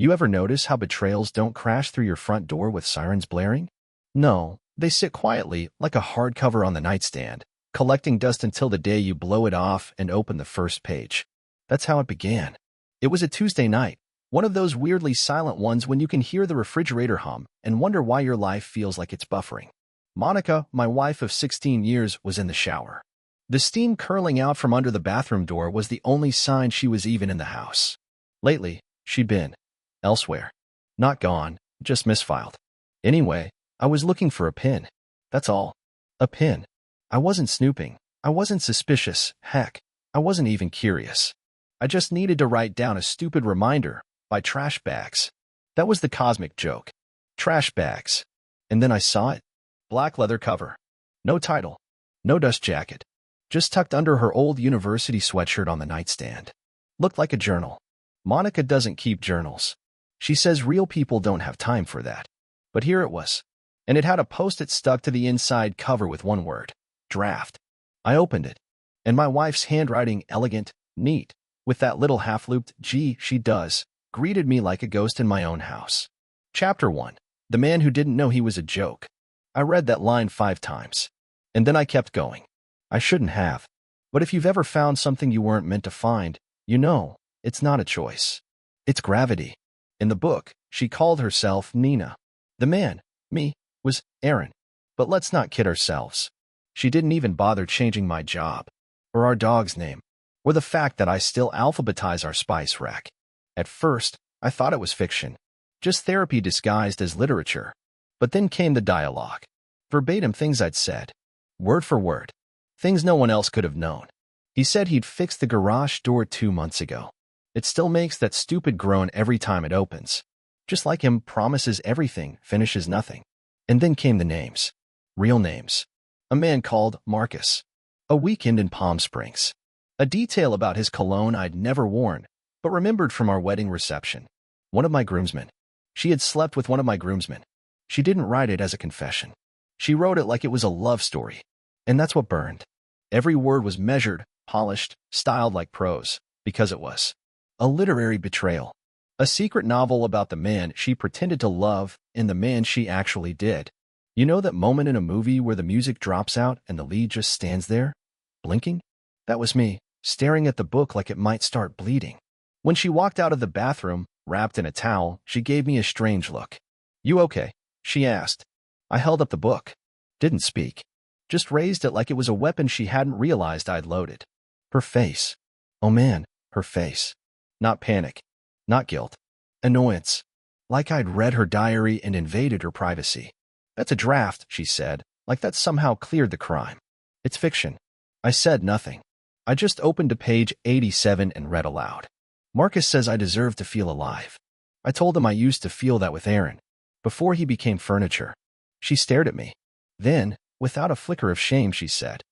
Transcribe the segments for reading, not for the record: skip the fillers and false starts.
You ever notice how betrayals don't crash through your front door with sirens blaring? No, they sit quietly like a hardcover on the nightstand, collecting dust until the day you blow it off and open the first page. That's how it began. It was a Tuesday night, one of those weirdly silent ones when you can hear the refrigerator hum and wonder why your life feels like it's buffering. Monica, my wife of 16 years, was in the shower. The steam curling out from under the bathroom door was the only sign she was even in the house. Lately, she'd been elsewhere. Not gone, just misfiled. Anyway, I was looking for a pin. That's all. A pin. I wasn't snooping. I wasn't suspicious. Heck, I wasn't even curious. I just needed to write down a stupid reminder by trash bags. That was the cosmic joke. Trash bags. And then I saw it. Black leather cover. No title. No dust jacket. Just tucked under her old university sweatshirt on the nightstand. Looked like a journal. Monica doesn't keep journals. She says real people don't have time for that. But here it was. And it had a post-it stuck to the inside cover with one word. Draft. I opened it. And my wife's handwriting, elegant, neat, with that little half-looped, gee, she does, greeted me like a ghost in my own house. Chapter 1. The Man Who Didn't Know He Was a Joke. I read that line 5 times. And then I kept going. I shouldn't have. But if you've ever found something you weren't meant to find, you know, it's not a choice. It's gravity. In the book, she called herself Nina. The man, me, was Aaron. But let's not kid ourselves. She didn't even bother changing my job, or our dog's name, or the fact that I still alphabetize our spice rack. At first, I thought it was fiction, just therapy disguised as literature. But then came the dialogue. Verbatim things I'd said. Word for word. Things no one else could have known. He said he'd fixed the garage door 2 months ago. It still makes that stupid groan every time it opens. Just like him, promises everything, finishes nothing. And then came the names. Real names. A man called Marcus. A weekend in Palm Springs. A detail about his cologne I'd never worn, but remembered from our wedding reception. One of my groomsmen. She had slept with one of my groomsmen. She didn't write it as a confession. She wrote it like it was a love story. And that's what burned. Every word was measured, polished, styled like prose, because it was a literary betrayal. A secret novel about the man she pretended to love and the man she actually did. You know that moment in a movie where the music drops out and the lead just stands there, blinking? That was me, staring at the book like it might start bleeding. When she walked out of the bathroom, wrapped in a towel, she gave me a strange look. You okay? She asked. I held up the book. Didn't speak. Just raised it like it was a weapon she hadn't realized I'd loaded. Her face. Oh man, her face. Not panic. Not guilt. Annoyance. Like I'd read her diary and invaded her privacy. That's a draft, she said, like that somehow cleared the crime. It's fiction. I said nothing. I just opened to page 87 and read aloud. Marcus says I deserve to feel alive. I told him I used to feel that with Aaron, before he became furniture. She stared at me. Then, without a flicker of shame, she said,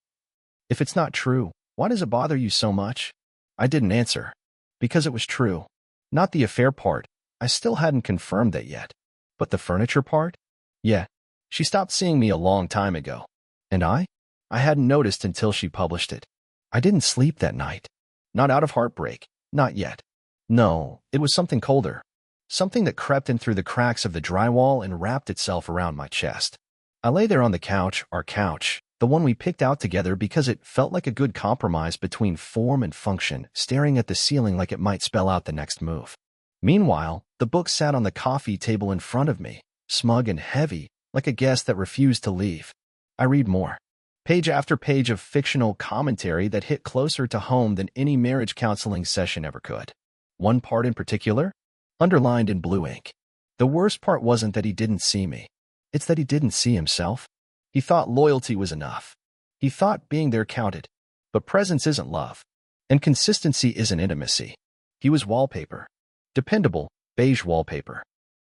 "If it's not true, why does it bother you so much?" I didn't answer. Because it was true. Not the affair part. I still hadn't confirmed that yet. But the furniture part? Yeah. She stopped seeing me a long time ago. And I hadn't noticed until she published it. I didn't sleep that night. Not out of heartbreak. Not yet. No, it was something colder. Something that crept in through the cracks of the drywall and wrapped itself around my chest. I lay there on the couch, our couch, the one we picked out together because it felt like a good compromise between form and function, staring at the ceiling like it might spell out the next move. Meanwhile, the book sat on the coffee table in front of me, smug and heavy, like a guest that refused to leave. I read more. Page after page of fictional commentary that hit closer to home than any marriage counseling session ever could. One part in particular, underlined in blue ink. The worst part wasn't that he didn't see me. It's that he didn't see himself. He thought loyalty was enough. He thought being there counted. But presence isn't love. And consistency isn't intimacy. He was wallpaper. Dependable, beige wallpaper.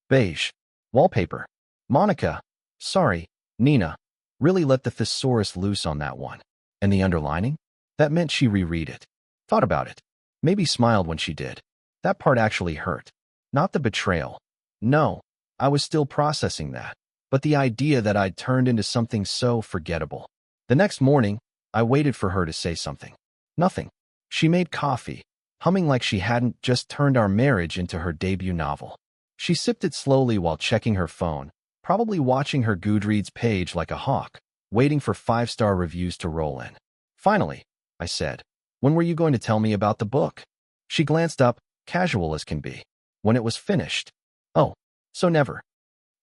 Beige. Wallpaper. Monica. Sorry, Nina. Really let the thesaurus loose on that one. And the underlining? That meant she reread it. Thought about it. Maybe smiled when she did. That part actually hurt. Not the betrayal. No, I was still processing that. But the idea that I'd turned into something so forgettable. The next morning, I waited for her to say something. Nothing. She made coffee. humming like she hadn't just turned our marriage into her debut novel. She sipped it slowly while checking her phone, probably watching her Goodreads page like a hawk, waiting for 5-star reviews to roll in. Finally, I said, "When were you going to tell me about the book?" She glanced up, casual as can be. "When it was finished." "Oh, so never."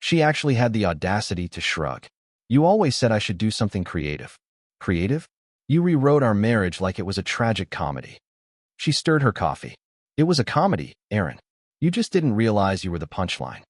She actually had the audacity to shrug. "You always said I should do something creative." "Creative? You rewrote our marriage like it was a tragic comedy." She stirred her coffee. "It was a comedy, Aaron. You just didn't realize you were the punchline."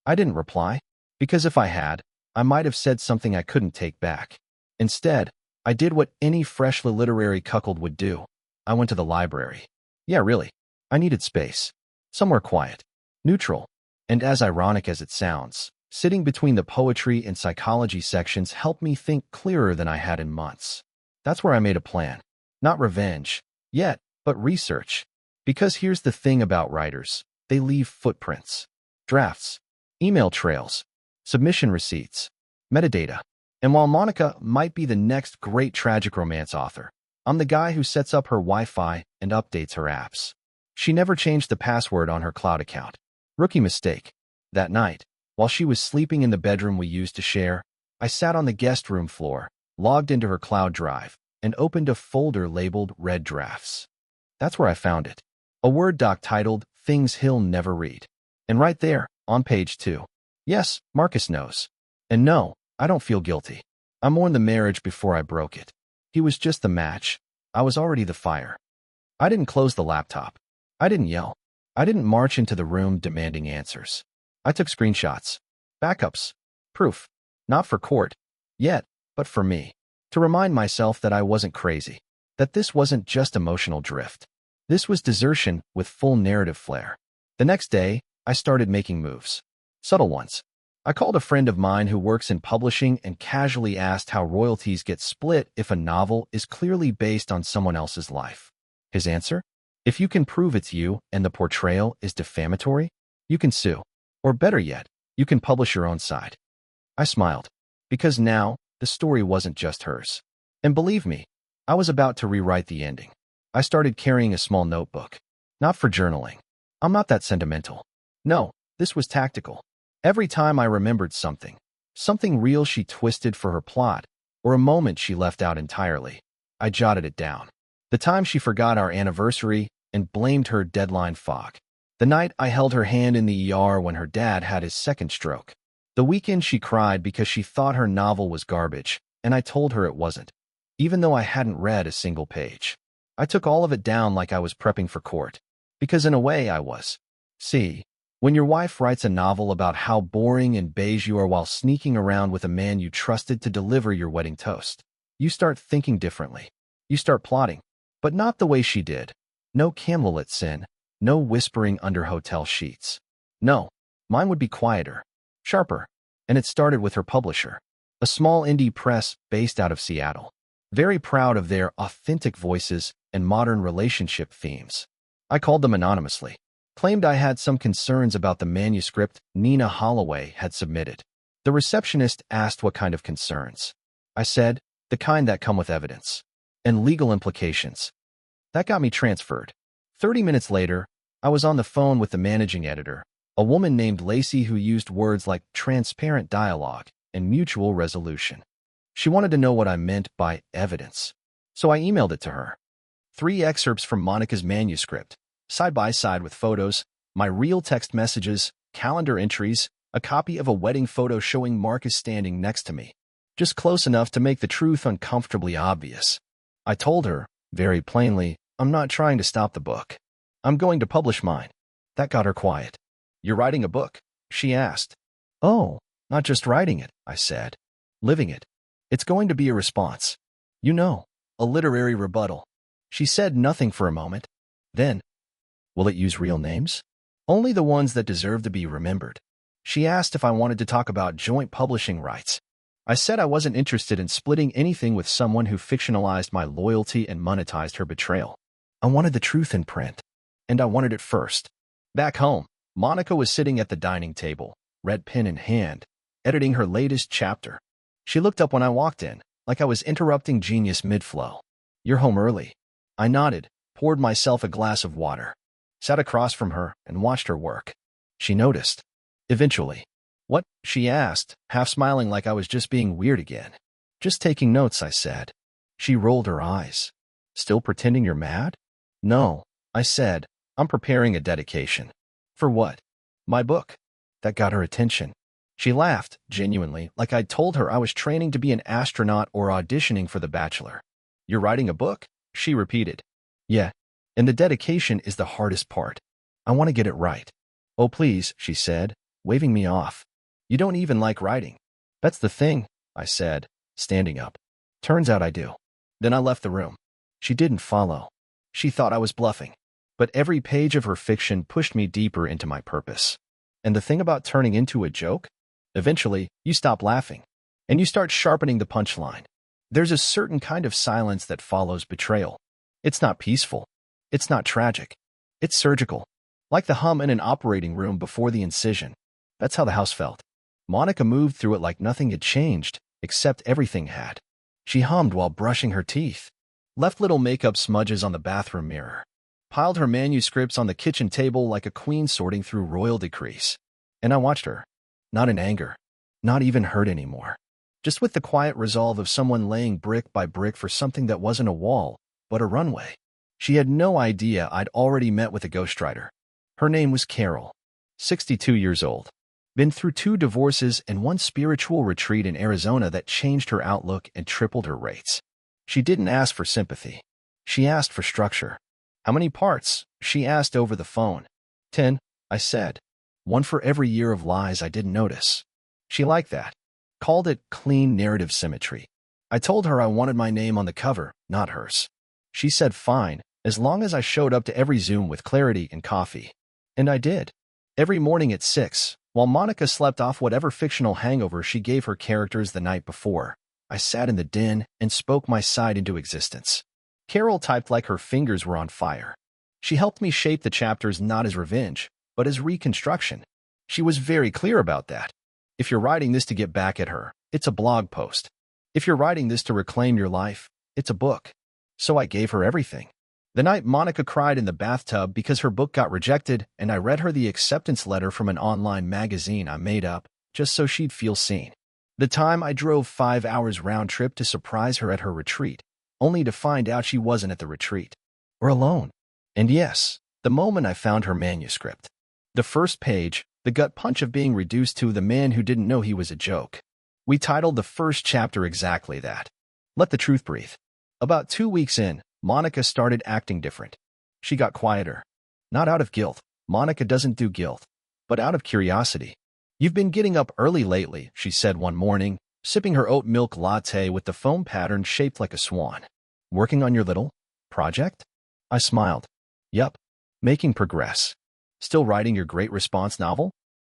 I didn't reply, because if I had, I might have said something I couldn't take back. Instead, I did what any freshly literary cuckold would do. I went to the library. Yeah, really. I needed space. Somewhere quiet, neutral, and as ironic as it sounds, sitting between the poetry and psychology sections helped me think clearer than I had in months. That's where I made a plan. Not revenge, yet, but research. Because here's the thing about writers. They leave footprints. Drafts, email trails, submission receipts, metadata. And while Monica might be the next great tragic romance author, I'm the guy who sets up her Wi-Fi and updates her apps. She never changed the password on her cloud account. Rookie mistake. That night, while she was sleeping in the bedroom we used to share, I sat on the guest room floor, logged into her cloud drive, and opened a folder labeled Red Drafts. That's where I found it. A Word doc titled Things He'll Never Read. And right there, on page 2. Yes, Marcus knows. And no, I don't feel guilty. I mourned the marriage before I broke it. He was just the match. I was already the fire. I didn't close the laptop. I didn't yell. I didn't march into the room demanding answers. I took screenshots, backups, proof, not for court, yet, but for me, to remind myself that I wasn't crazy, that this wasn't just emotional drift. This was desertion with full narrative flair. The next day, I started making moves. Subtle ones. I called a friend of mine who works in publishing and casually asked how royalties get split if a novel is clearly based on someone else's life. His answer? If you can prove it's you and the portrayal is defamatory, you can sue. Or better yet, you can publish your own side. I smiled, because now, the story wasn't just hers. And believe me, I was about to rewrite the ending. I started carrying a small notebook. Not for journaling. I'm not that sentimental. No, this was tactical. Every time I remembered something real she twisted for her plot, or a moment she left out entirely, I jotted it down. The time she forgot our anniversary and blamed her deadline fog. The night I held her hand in the ER when her dad had his second stroke. The weekend she cried because she thought her novel was garbage, and I told her it wasn't, even though I hadn't read a single page. I took all of it down like I was prepping for court, because in a way I was. See, when your wife writes a novel about how boring and beige you are while sneaking around with a man you trusted to deliver your wedding toast, you start thinking differently. You start plotting, but not the way she did. No candlelit sin, no whispering under hotel sheets. No, mine would be quieter, sharper, and it started with her publisher, a small indie press based out of Seattle, very proud of their authentic voices and modern relationship themes. I called them anonymously, claimed I had some concerns about the manuscript Nina Holloway had submitted. The receptionist asked what kind of concerns. I said, the kind that come with evidence and legal implications. That got me transferred. 30 minutes later, I was on the phone with the managing editor, a woman named Lacey who used words like transparent dialogue and mutual resolution. She wanted to know what I meant by evidence, so I emailed it to her. 3 excerpts from Monica's manuscript, side by side with photos, my real text messages, calendar entries, a copy of a wedding photo showing Marcus standing next to me, just close enough to make the truth uncomfortably obvious. I told her, very plainly, I'm not trying to stop the book. I'm going to publish mine. That got her quiet. You're writing a book? She asked. Oh, not just writing it, I said. Living it. It's going to be a response. You know, a literary rebuttal. She said nothing for a moment. Then, will it use real names? Only the ones that deserve to be remembered. She asked if I wanted to talk about joint publishing rights. I said I wasn't interested in splitting anything with someone who fictionalized my loyalty and monetized her betrayal. I wanted the truth in print, and I wanted it first. Back home, Monica was sitting at the dining table, red pen in hand, editing her latest chapter. She looked up when I walked in, like I was interrupting genius mid-flow. You're home early. I nodded, poured myself a glass of water, sat across from her, and watched her work. She noticed. Eventually. What? She asked, half smiling like I was just being weird again. Just taking notes, I said. She rolled her eyes. Still pretending you're mad? No, I said. I'm preparing a dedication. For what? My book. That got her attention. She laughed, genuinely, like I'd told her I was training to be an astronaut or auditioning for The Bachelor. You're writing a book? She repeated. Yeah, and the dedication is the hardest part. I want to get it right. Oh, please, she said, waving me off. You don't even like writing. That's the thing, I said, standing up. Turns out I do. Then I left the room. She didn't follow. She thought I was bluffing. But every page of her fiction pushed me deeper into my purpose. And the thing about turning into a joke? Eventually, you stop laughing. And you start sharpening the punchline. There's a certain kind of silence that follows betrayal. It's not peaceful. It's not tragic. It's surgical. Like the hum in an operating room before the incision. That's how the house felt. Monica moved through it like nothing had changed, except everything had. She hummed while brushing her teeth, left little makeup smudges on the bathroom mirror, piled her manuscripts on the kitchen table like a queen sorting through royal decrees. And I watched her, not in anger, not even hurt anymore, just with the quiet resolve of someone laying brick by brick for something that wasn't a wall, but a runway. She had no idea I'd already met with a ghostwriter. Her name was Carol, 62 years old. Been through 2 divorces and 1 spiritual retreat in Arizona that changed her outlook and tripled her rates. She didn't ask for sympathy. She asked for structure. How many parts? She asked over the phone. 10, I said. 1 for every year of lies I didn't notice. She liked that. Called it clean narrative symmetry. I told her I wanted my name on the cover, not hers. She said fine, as long as I showed up to every Zoom with clarity and coffee. And I did. Every morning at 6, while Monica slept off whatever fictional hangover she gave her characters the night before, I sat in the den and spoke my side into existence. Carol typed like her fingers were on fire. She helped me shape the chapters not as revenge, but as reconstruction. She was very clear about that. If you're writing this to get back at her, it's a blog post. If you're writing this to reclaim your life, it's a book. So I gave her everything. The night Monica cried in the bathtub because her book got rejected, and I read her the acceptance letter from an online magazine I made up just so she'd feel seen. The time I drove 5 hours round trip to surprise her at her retreat, only to find out she wasn't at the retreat. Or alone. And yes, the moment I found her manuscript. The first page, the gut punch of being reduced to the man who didn't know he was a joke. We titled the first chapter exactly that. Let the truth breathe. About 2 weeks in, Monica started acting different. She got quieter. Not out of guilt. Monica doesn't do guilt. But out of curiosity. You've been getting up early lately, she said one morning, sipping her oat milk latte with the foam pattern shaped like a swan. Working on your little project? I smiled. Yup. Making progress. Still writing your great response novel?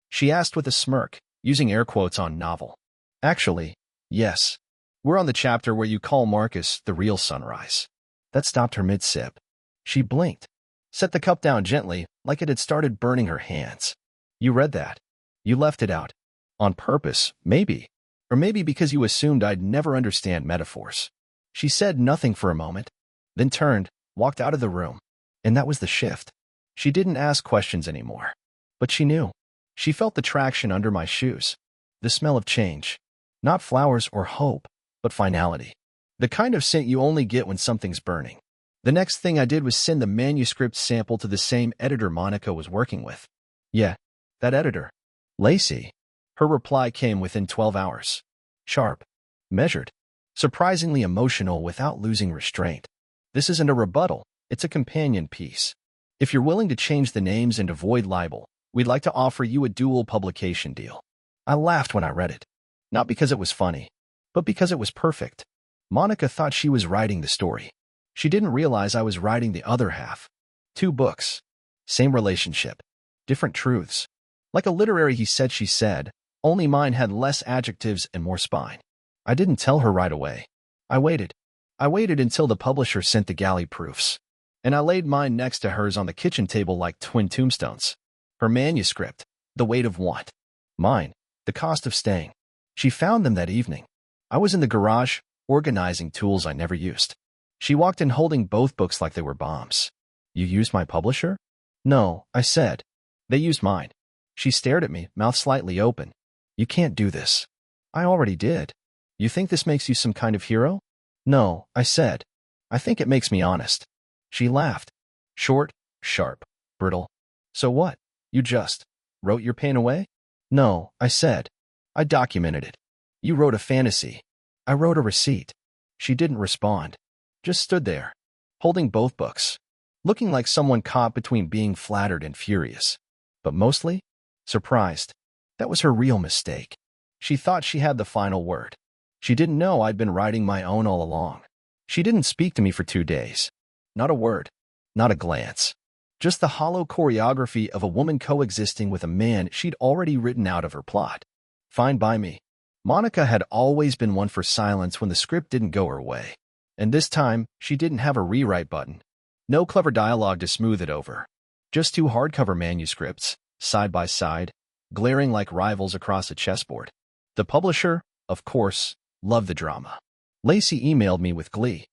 She asked with a smirk, using air quotes on novel. Actually, yes. We're on the chapter where you call Marcus the real sunrise. That stopped her mid-sip. She blinked, set the cup down gently, like it had started burning her hands. You read that. You left it out. On purpose, maybe. Or maybe because you assumed I'd never understand metaphors. She said nothing for a moment, then turned, walked out of the room. And that was the shift. She didn't ask questions anymore. But she knew. She felt the traction under my shoes. The smell of change. Not flowers or hope, but finality. The kind of scent you only get when something's burning. The next thing I did was send the manuscript sample to the same editor Monica was working with. Yeah, that editor. Lacey. Her reply came within 12 hours. Sharp. Measured. Surprisingly emotional without losing restraint. This isn't a rebuttal, it's a companion piece. If you're willing to change the names and avoid libel, we'd like to offer you a dual publication deal. I laughed when I read it. Not because it was funny, but because it was perfect. Monica thought she was writing the story. She didn't realize I was writing the other half. 2 books. Same relationship. Different truths. Like a literary he said she said, only mine had less adjectives and more spine. I didn't tell her right away. I waited. I waited until the publisher sent the galley proofs. And I laid mine next to hers on the kitchen table like twin tombstones. Her manuscript, The Weight of Want. Mine, The Cost of Staying. She found them that evening. I was in the garage, organizing tools I never used. She walked in holding both books like they were bombs. You used my publisher? No, I said. They used mine. She stared at me, mouth slightly open. You can't do this. I already did. You think this makes you some kind of hero? No, I said. I think it makes me honest. She laughed. Short, sharp, brittle. So what? You just wrote your pain away? No, I said. I documented it. You wrote a fantasy. I wrote a receipt. She didn't respond. Just stood there, holding both books, looking like someone caught between being flattered and furious. But mostly, surprised. That was her real mistake. She thought she had the final word. She didn't know I'd been writing my own all along. She didn't speak to me for 2 days. Not a word. Not a glance. Just the hollow choreography of a woman coexisting with a man she'd already written out of her plot. Fine by me. Monica had always been one for silence when the script didn't go her way. And this time, she didn't have a rewrite button. No clever dialogue to smooth it over. Just 2 hardcover manuscripts, side by side, glaring like rivals across a chessboard. The publisher, of course, loved the drama. Lacey emailed me with glee.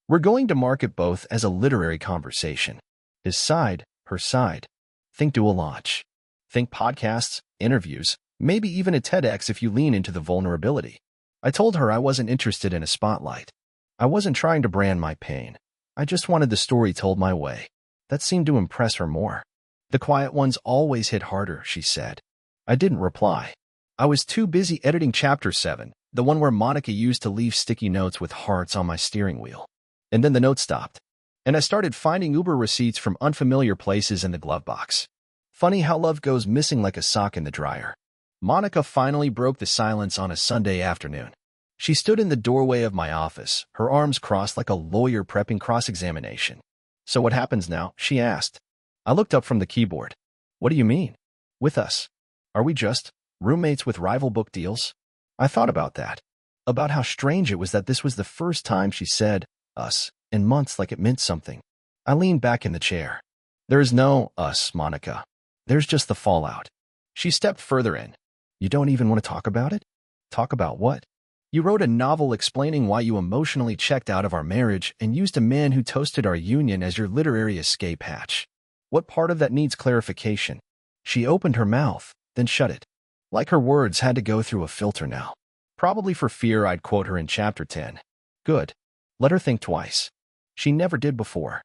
We're going to market both as a literary conversation. His side, her side. Think dual launch. Think podcasts, interviews, maybe even a TEDx if you lean into the vulnerability. I told her I wasn't interested in a spotlight. I wasn't trying to brand my pain. I just wanted the story told my way. That seemed to impress her more. The quiet ones always hit harder, she said. I didn't reply. I was too busy editing Chapter 7, the one where Monica used to leave sticky notes with hearts on my steering wheel. And then the note stopped, and I started finding Uber receipts from unfamiliar places in the glove box. Funny how love goes missing like a sock in the dryer. Monica finally broke the silence on a Sunday afternoon. She stood in the doorway of my office, her arms crossed like a lawyer prepping cross-examination. So what happens now? She asked. I looked up from the keyboard. What do you mean? With us? Are we just roommates with rival book deals? I thought about that. About how strange it was that this was the first time she said us in months like it meant something. I leaned back in the chair. There is no us, Monica. There's just the fallout. She stepped further in. You don't even want to talk about it? Talk about what? You wrote a novel explaining why you emotionally checked out of our marriage and used a man who toasted our union as your literary escape hatch. What part of that needs clarification? She opened her mouth, then shut it. Like her words had to go through a filter now. Probably for fear I'd quote her in Chapter 10. Good. Let her think twice. She never did before.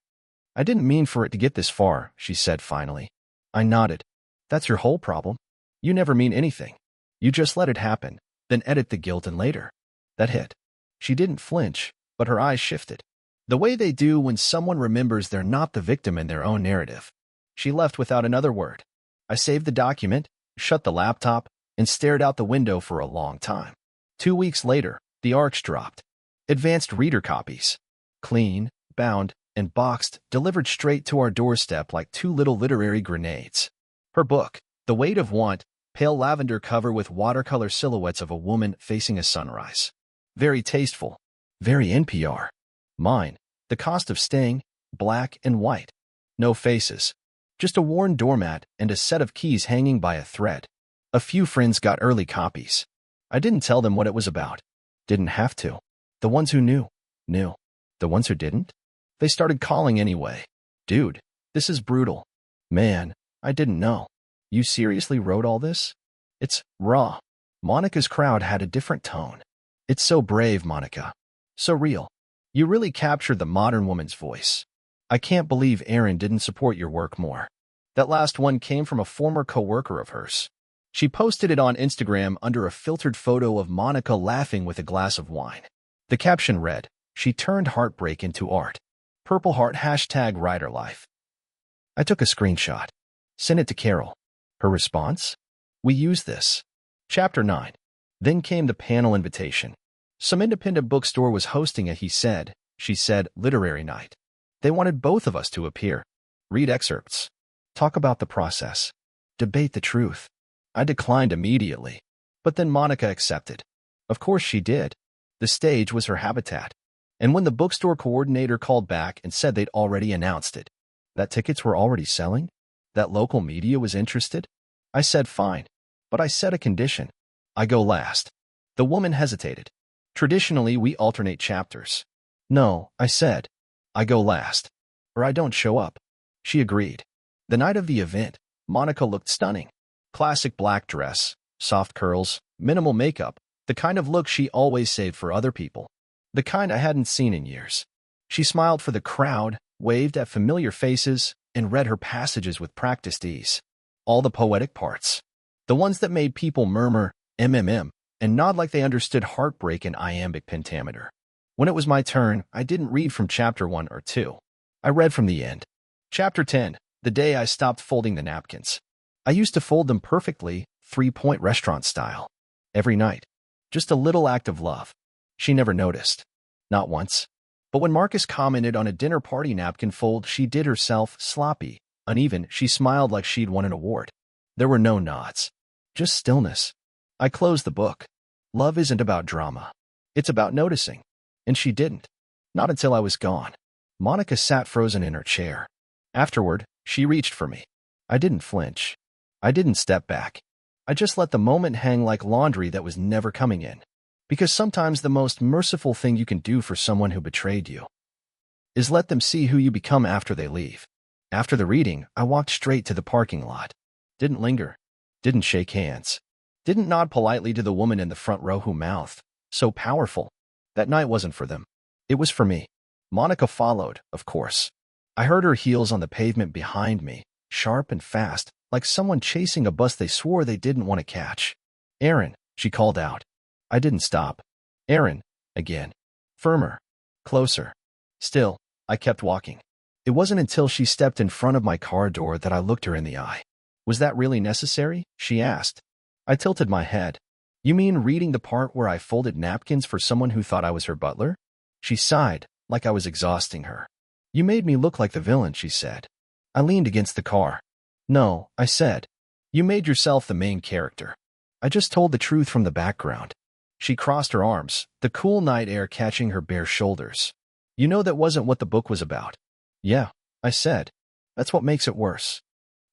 I didn't mean for it to get this far, she said finally. I nodded. That's your whole problem. You never mean anything. You just let it happen, then edit the guilt in later. That hit. She didn't flinch, but her eyes shifted. The way they do when someone remembers they're not the victim in their own narrative. She left without another word. I saved the document, shut the laptop, and stared out the window for a long time. 2 weeks later, the arch dropped. Advanced reader copies. Clean, bound, and boxed, delivered straight to our doorstep like 2 little literary grenades. Her book, The Weight of Want, pale lavender cover with watercolor silhouettes of a woman facing a sunrise. Very tasteful. Very NPR. Mine, The Cost of Staying, black and white. No faces. Just a worn doormat and a set of keys hanging by a thread. A few friends got early copies. I didn't tell them what it was about. Didn't have to. The ones who knew, knew. The ones who didn't? They started calling anyway. Dude, this is brutal. Man, I didn't know. You seriously wrote all this? It's raw. Monica's crowd had a different tone. It's so brave, Monica. So real. You really captured the modern woman's voice. I can't believe Erin didn't support your work more. That last one came from a former coworker of hers. She posted it on Instagram under a filtered photo of Monica laughing with a glass of wine. The caption read, "She turned heartbreak into art. Purple Heart #WriterLife." I took a screenshot. Sent it to Carol. Her response? We use this. Chapter 9. Then came the panel invitation. Some independent bookstore was hosting a he said, she said literary night. They wanted both of us to appear, read excerpts, talk about the process, debate the truth. I declined immediately, but then Monica accepted. Of course she did. The stage was her habitat. And when the bookstore coordinator called back and said they'd already announced it, that tickets were already selling, that local media was interested, I said fine, but I set a condition. I go last. The woman hesitated. Traditionally, we alternate chapters. No, I said. I go last. Or I don't show up. She agreed. The night of the event, Monica looked stunning. Classic black dress, soft curls, minimal makeup, the kind of look she always saved for other people. The kind I hadn't seen in years. She smiled for the crowd, waved at familiar faces, and read her passages with practiced ease. All the poetic parts. The ones that made people murmur, MMM, and nod like they understood heartbreak in iambic pentameter. When it was my turn, I didn't read from chapter 1 or 2. I read from the end. Chapter 10, the day I stopped folding the napkins. I used to fold them perfectly, three-point restaurant style. Every night. Just a little act of love. She never noticed. Not once. But when Marcus commented on a dinner party napkin fold she did herself, sloppy, uneven, she smiled like she'd won an award. There were no nods. Just stillness. I closed the book. Love isn't about drama. It's about noticing. And she didn't. Not until I was gone. Monica sat frozen in her chair. Afterward, she reached for me. I didn't flinch. I didn't step back. I just let the moment hang like laundry that was never coming in. Because sometimes the most merciful thing you can do for someone who betrayed you is let them see who you become after they leave. After the reading, I walked straight to the parking lot. Didn't linger. Didn't shake hands. Didn't nod politely to the woman in the front row who mouthed, "So powerful." That night wasn't for them. It was for me. Monica followed, of course. I heard her heels on the pavement behind me, sharp and fast, like someone chasing a bus they swore they didn't want to catch. "Aaron," she called out. I didn't stop. "Aaron," again. Firmer. Closer. Still, I kept walking. It wasn't until she stepped in front of my car door that I looked her in the eye. "Was that really necessary?" she asked. I tilted my head. "You mean reading the part where I folded napkins for someone who thought I was her butler?" She sighed, like I was exhausting her. "You made me look like the villain," she said. I leaned against the car. "No," I said. "You made yourself the main character. I just told the truth from the background." She crossed her arms, the cool night air catching her bare shoulders. "You know that wasn't what the book was about." "Yeah," I said. "That's what makes it worse."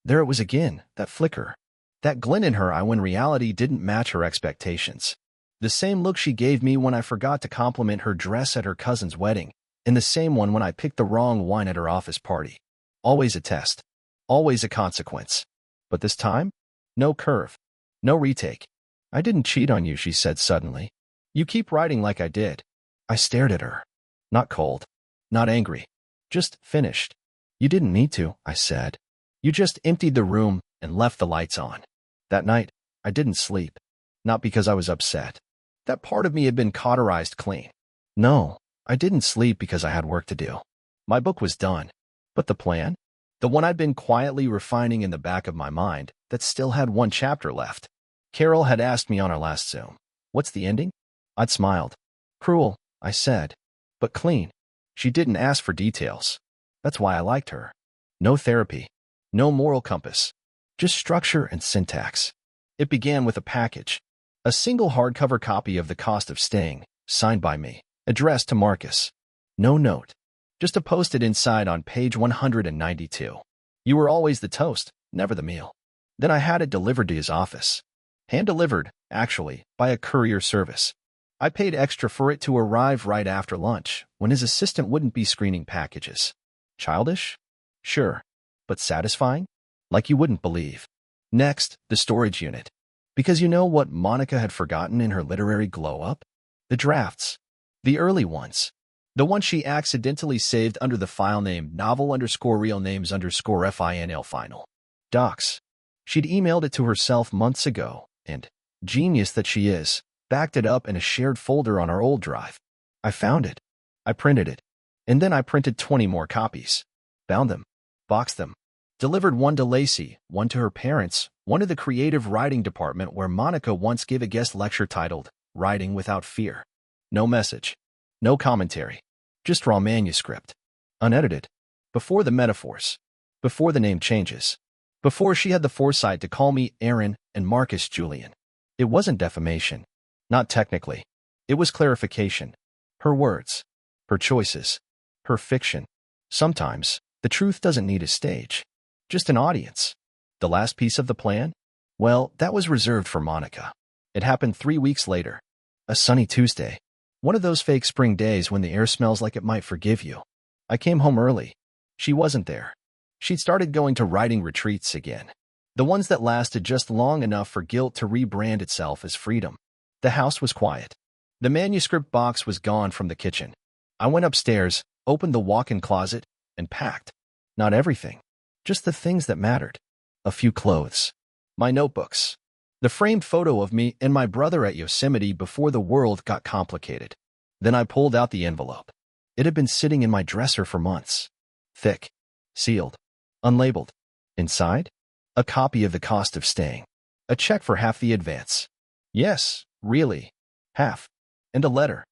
There it was again, that flicker. That glint in her eye when reality didn't match her expectations. The same look she gave me when I forgot to compliment her dress at her cousin's wedding, and the same one when I picked the wrong wine at her office party. Always a test. Always a consequence. But this time? No curve. No retake. "I didn't cheat on you," she said suddenly. "You keep writing like I did." I stared at her. Not cold. Not angry. Just finished. "You didn't need to," I said. "You just emptied the room and left the lights on." That night, I didn't sleep. Not because I was upset. That part of me had been cauterized clean. No, I didn't sleep because I had work to do. My book was done. But the plan? The one I'd been quietly refining in the back of my mind, that still had one chapter left. Carol had asked me on our last Zoom, "What's the ending?" I'd smiled. "Cruel," I said. "But clean." She didn't ask for details. That's why I liked her. No therapy. No moral compass. Just structure and syntax. It began with a package. A single hardcover copy of The Cost of Staying, signed by me, addressed to Marcus. No note. Just a post-it inside on page 192. "You were always the toast, never the meal." Then I had it delivered to his office. Hand-delivered, actually, by a courier service. I paid extra for it to arrive right after lunch, when his assistant wouldn't be screening packages. Childish? Sure. But satisfying? Like you wouldn't believe. Next, the storage unit. Because you know what Monica had forgotten in her literary glow-up? The drafts. The early ones. The ones she accidentally saved under the file name novel_real_names_final final. Docs. She'd emailed it to herself months ago, and, genius that she is, backed it up in a shared folder on our old drive. I found it. I printed it. And then I printed 20 more copies. Bound them. Boxed them. Delivered one to Lacey, one to her parents, one to the creative writing department where Monica once gave a guest lecture titled, "Writing Without Fear." No message. No commentary. Just raw manuscript. Unedited. Before the metaphors. Before the name changes. Before she had the foresight to call me Aaron and Marcus Julian. It wasn't defamation. Not technically. It was clarification. Her words. Her choices. Her fiction. Sometimes, the truth doesn't need a stage. Just an audience. The last piece of the plan? Well, that was reserved for Monica. It happened 3 weeks later. A sunny Tuesday. One of those fake spring days when the air smells like it might forgive you. I came home early. She wasn't there. She'd started going to writing retreats again. The ones that lasted just long enough for guilt to rebrand itself as freedom. The house was quiet. The manuscript box was gone from the kitchen. I went upstairs, opened the walk-in closet, and packed. Not everything. Just the things that mattered. A few clothes. My notebooks. The framed photo of me and my brother at Yosemite before the world got complicated. Then I pulled out the envelope. It had been sitting in my dresser for months. Thick. Sealed. Unlabeled. Inside? A copy of the cost of staying. A check for half the advance. Yes, really. Half. And a letter.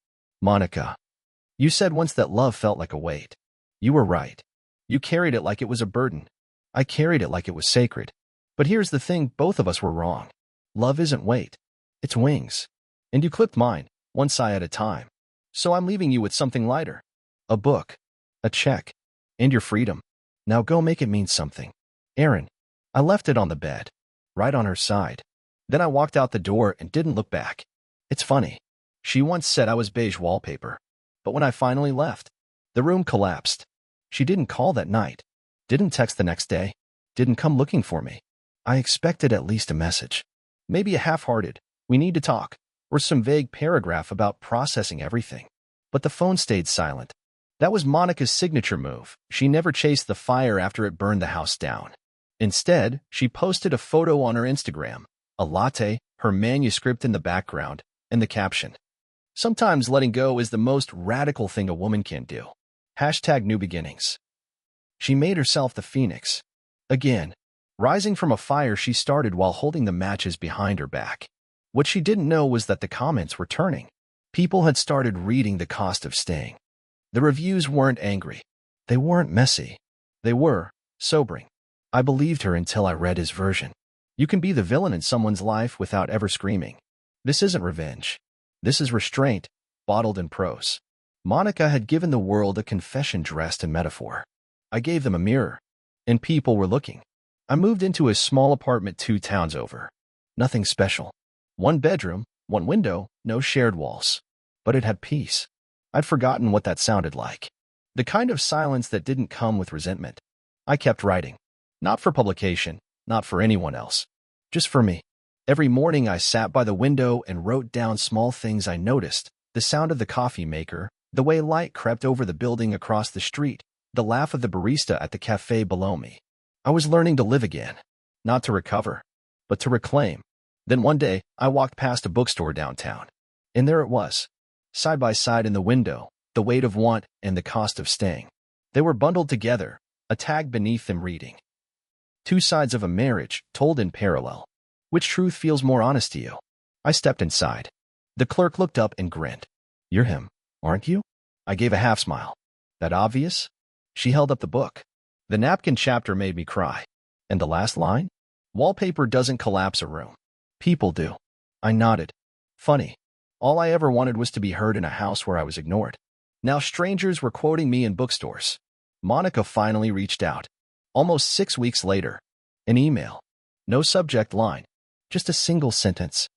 Monica. You said once that love felt like a weight. You were right. You carried it like it was a burden. I carried it like it was sacred. But here's the thing, both of us were wrong. Love isn't weight. It's wings. And you clipped mine, one sigh at a time. So I'm leaving you with something lighter. A book. A check. And your freedom. Now go make it mean something. Erin. I left it on the bed. Right on her side. Then I walked out the door and didn't look back. It's funny. She once said I was beige wallpaper. But when I finally left, the room collapsed. She didn't call that night. Didn't text the next day. Didn't come looking for me. I expected at least a message. Maybe a half-hearted, "We need to talk," or some vague paragraph about processing everything. But the phone stayed silent. That was Monica's signature move. She never chased the fire after it burned the house down. Instead, she posted a photo on her Instagram, a latte, her manuscript in the background, and the caption. Sometimes letting go is the most radical thing a woman can do. #New Beginnings. She made herself the phoenix. Again, rising from a fire she started while holding the matches behind her back. What she didn't know was that the comments were turning. People had started reading The Cost of Staying. The reviews weren't angry. They weren't messy. They were sobering. I believed her until I read his version. You can be the villain in someone's life without ever screaming. This isn't revenge. This is restraint, bottled in prose. Monica had given the world a confession dressed in metaphor. I gave them a mirror, and people were looking. I moved into a small apartment 2 towns over. Nothing special. 1 bedroom, 1 window, no shared walls. But it had peace. I'd forgotten what that sounded like. The kind of silence that didn't come with resentment. I kept writing. Not for publication, not for anyone else. Just for me. Every morning I sat by the window and wrote down small things I noticed. The sound of the coffee maker, the way light crept over the building across the street, the laugh of the barista at the cafe below me. I was learning to live again. Not to recover, but to reclaim. Then one day, I walked past a bookstore downtown. And there it was. Side by side in the window, The Weight of Want and The Cost of Staying. They were bundled together, a tag beneath them reading. 2 sides of a marriage, told in parallel. Which truth feels more honest to you? I stepped inside. The clerk looked up and grinned. You're him, aren't you? I gave a half smile. That obvious? She held up the book. The napkin chapter made me cry. And the last line? Wallpaper doesn't collapse a room. People do. I nodded. Funny. All I ever wanted was to be heard in a house where I was ignored. Now strangers were quoting me in bookstores. Monica finally reached out. Almost 6 weeks later. An email. No subject line. Just a single sentence.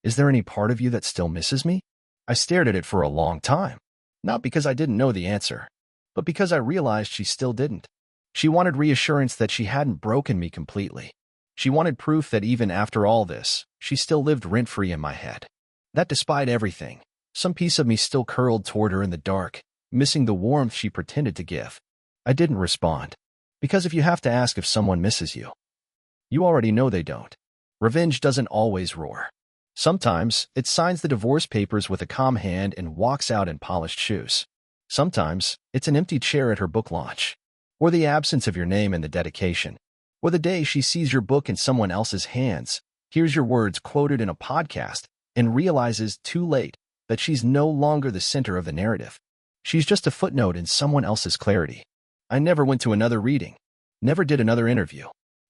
Is there any part of you that still misses me? I stared at it for a long time. Not because I didn't know the answer, but because I realized she still didn't. She wanted reassurance that she hadn't broken me completely. She wanted proof that even after all this, she still lived rent-free in my head. That despite everything, some piece of me still curled toward her in the dark, missing the warmth she pretended to give. I didn't respond. Because if you have to ask if someone misses you, you already know they don't. Revenge doesn't always roar. Sometimes, it signs the divorce papers with a calm hand and walks out in polished shoes. Sometimes, it's an empty chair at her book launch. Or the absence of your name in the dedication. Or the day she sees your book in someone else's hands, hears your words quoted in a podcast, and realizes too late that she's no longer the center of the narrative. She's just a footnote in someone else's clarity. I never went to another reading. Never did another interview.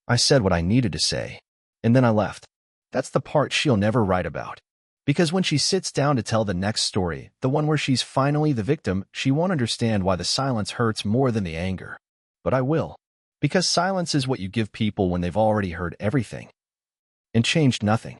I said what I needed to say. And then I left. That's the part she'll never write about. Because when she sits down to tell the next story, the one where she's finally the victim, she won't understand why the silence hurts more than the anger. But I will. Because silence is what you give people when they've already heard everything. And changed nothing.